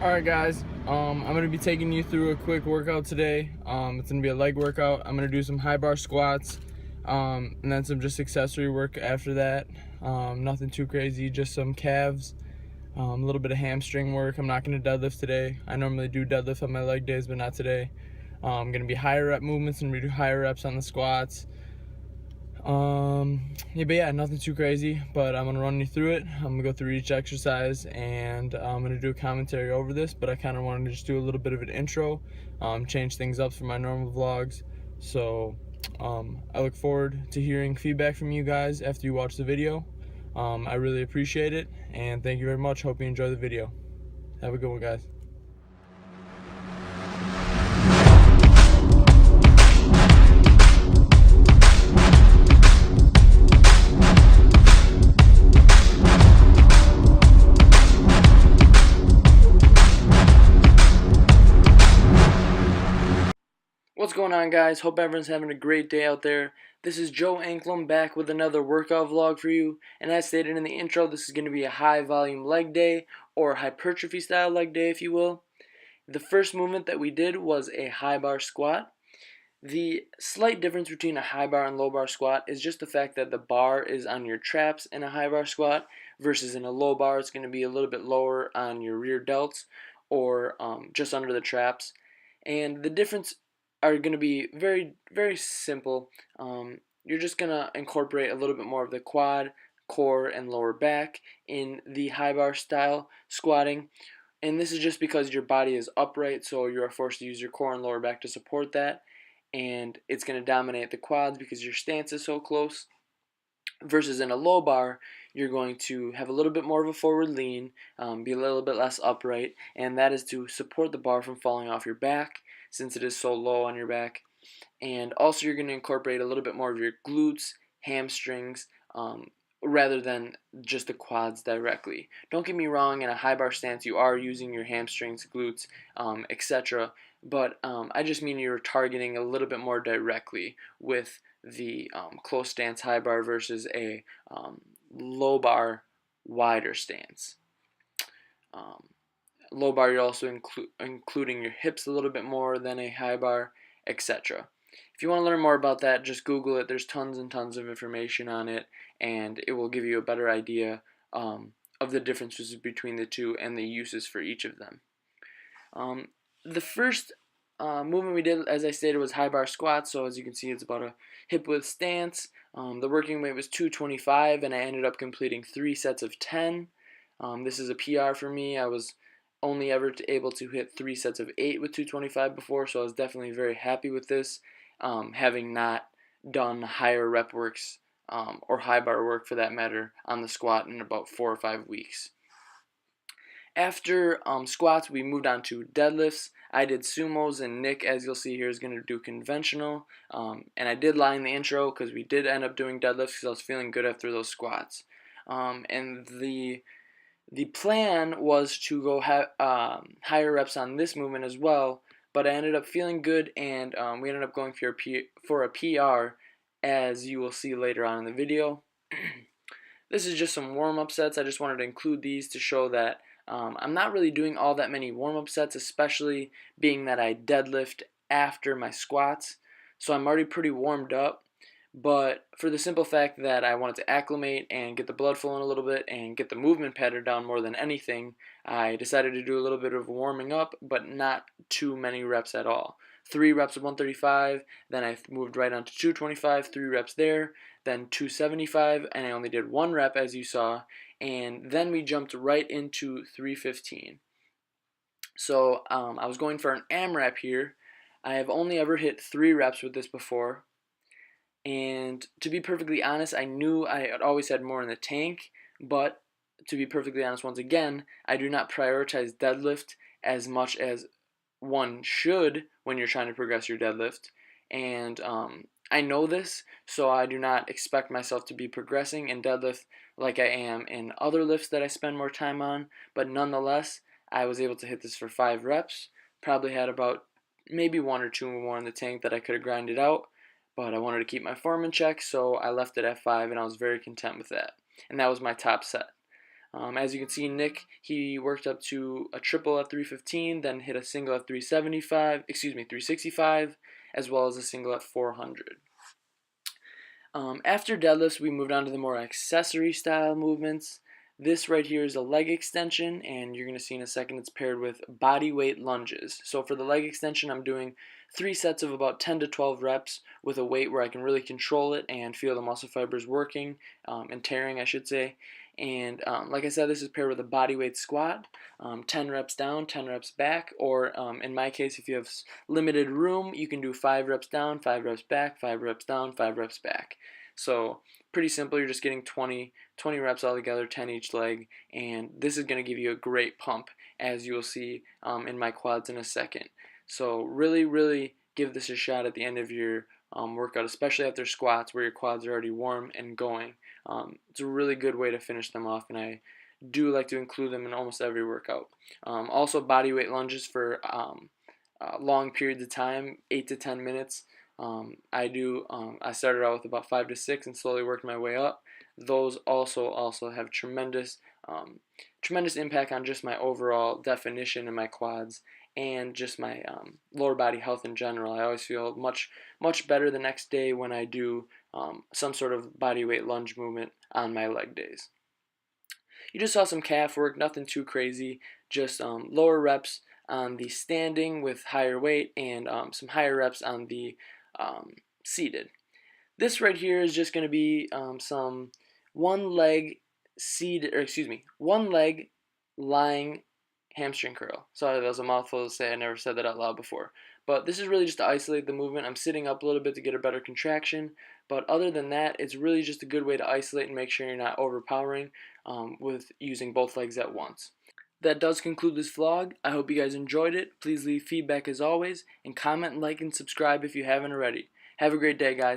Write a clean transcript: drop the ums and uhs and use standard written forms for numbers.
Alright guys, I'm going to be taking you through a quick workout today. It's going to be a leg workout. I'm going to do some high bar squats, and then some just accessory work after that. Nothing too crazy, just some calves, a little bit of hamstring work. I'm not going to deadlift today. I normally do deadlift on my leg days, but not today. Going to be higher rep movements and we do higher reps on the squats. Yeah, nothing too crazy, but I'm gonna run you through it. I'm gonna go through each exercise, and I'm gonna do a commentary over this, but I kind of wanted to just do a little bit of an intro, change things up from my normal vlogs. So I look forward to hearing feedback from you guys after you watch the video. I really appreciate it, and thank you very much. Hope you enjoy the video. Have a good one, guys. What's going on, guys? Hope everyone's having a great day out there. This is Joe Anklam back with another workout vlog for you, and as stated in the intro, this is going to be a high volume leg day, or hypertrophy style leg day if you will. The first movement that we did was a high bar squat. The slight difference between a high bar and low bar squat is just the fact that the bar is on your traps in a high bar squat versus in a low bar it's going to be a little bit lower on your rear delts, or just under the traps. And the difference are going to be very, very simple. You're just going to incorporate a little bit more of the quad, core, and lower back in the high bar style squatting. And this is just because your body is upright, so you are forced to use your core and lower back to support that. And it's going to dominate the quads because your stance is so close. Versus in a low bar, you're going to have a little bit more of a forward lean, be a little bit less upright, and that is to support the bar from falling off your back since it is so low on your back. And also you're going to incorporate a little bit more of your glutes, hamstrings, rather than just the quads directly. Don't get me wrong, in a high bar stance you are using your hamstrings, glutes, etc. But I just mean you're targeting a little bit more directly with the close stance high bar versus a low bar wider stance. Low bar, you're also including your hips a little bit more than a high bar, etc. If you want to learn more about that, just Google it. There's tons and tons of information on it, and it will give you a better idea of the differences between the two and the uses for each of them. The first movement we did, as I stated, was high bar squats. So as you can see, it's about a hip width stance. The working weight was 225, and I ended up completing 3 sets of 10. This is a PR for me. I was only ever able to hit 3 sets of 8 with 225 before, so I was definitely very happy with this, having not done higher rep works, or high bar work for that matter, on the squat in about 4 or 5 weeks. After squats, we moved on to deadlifts. I did sumos, and Nick, as you'll see here, is going to do conventional. And I did lie in the intro because we did end up doing deadlifts because I was feeling good after those squats. And the plan was to go higher reps on this movement as well, but I ended up feeling good, and we ended up going for a PR, as you will see later on in the video. This is just some warm-up sets. I just wanted to include these to show that I'm not really doing all that many warm-up sets, especially being that I deadlift after my squats, so I'm already pretty warmed up. But for the simple fact that I wanted to acclimate and get the blood flowing a little bit and get the movement pattern down more than anything, I decided to do a little bit of warming up, but not too many reps at all. 3 reps of 135, then I moved right on to 225, 3 reps there, then 275, and I only did 1 rep as you saw, and then we jumped right into 315. So I was going for an AMRAP here. I have only ever hit 3 reps with this before. And to be perfectly honest, I knew I had always had more in the tank, but to be perfectly honest, once again, I do not prioritize deadlift as much as one should when you're trying to progress your deadlift. And I know this, so I do not expect myself to be progressing in deadlift like I am in other lifts that I spend more time on, but nonetheless, I was able to hit this for 5 reps, probably had about maybe 1 or 2 more in the tank that I could have grinded out. But I wanted to keep my form in check, so I left it at 5, and I was very content with that. And that was my top set. As you can see, Nick, he worked up to a triple at 315, then hit a single at 365, as well as a single at 400. After deadlifts, we moved on to the more accessory style movements. This right here is a leg extension, and you're going to see in a second it's paired with body weight lunges. So for the leg extension, I'm doing 3 sets of about 10 to 12 reps with a weight where I can really control it and feel the muscle fibers working and tearing, I should say. And like I said, this is paired with a body weight squat, 10 reps down, 10 reps back, or in my case, if you have limited room, you can do 5 reps down, 5 reps back, 5 reps down, 5 reps back. So pretty simple, you're just getting 20 reps all together, 10 each leg, and this is going to give you a great pump, as you'll see in my quads in a second. So really give this a shot at the end of your workout, especially after squats where your quads are already warm and going. It's a really good way to finish them off, and I do like to include them in almost every workout. Also, body weight lunges for long periods of time, 8 to 10 minutes. I started out with about 5 to 6 and slowly worked my way up. Those also have tremendous impact on just my overall definition in my quads and just my lower body health in general. I always feel much better the next day when I do some sort of body weight lunge movement on my leg days. You just saw some calf work, nothing too crazy, just lower reps on the standing with higher weight and some higher reps on the seated. This right here is just going to be some one leg lying hamstring curl. Sorry, that was a mouthful to say. I never said that out loud before. But this is really just to isolate the movement. I'm sitting up a little bit to get a better contraction. But other than that, it's really just a good way to isolate and make sure you're not overpowering with using both legs at once. That does conclude this vlog. I hope you guys enjoyed it. Please leave feedback as always, and comment, like, and subscribe if you haven't already. Have a great day, guys.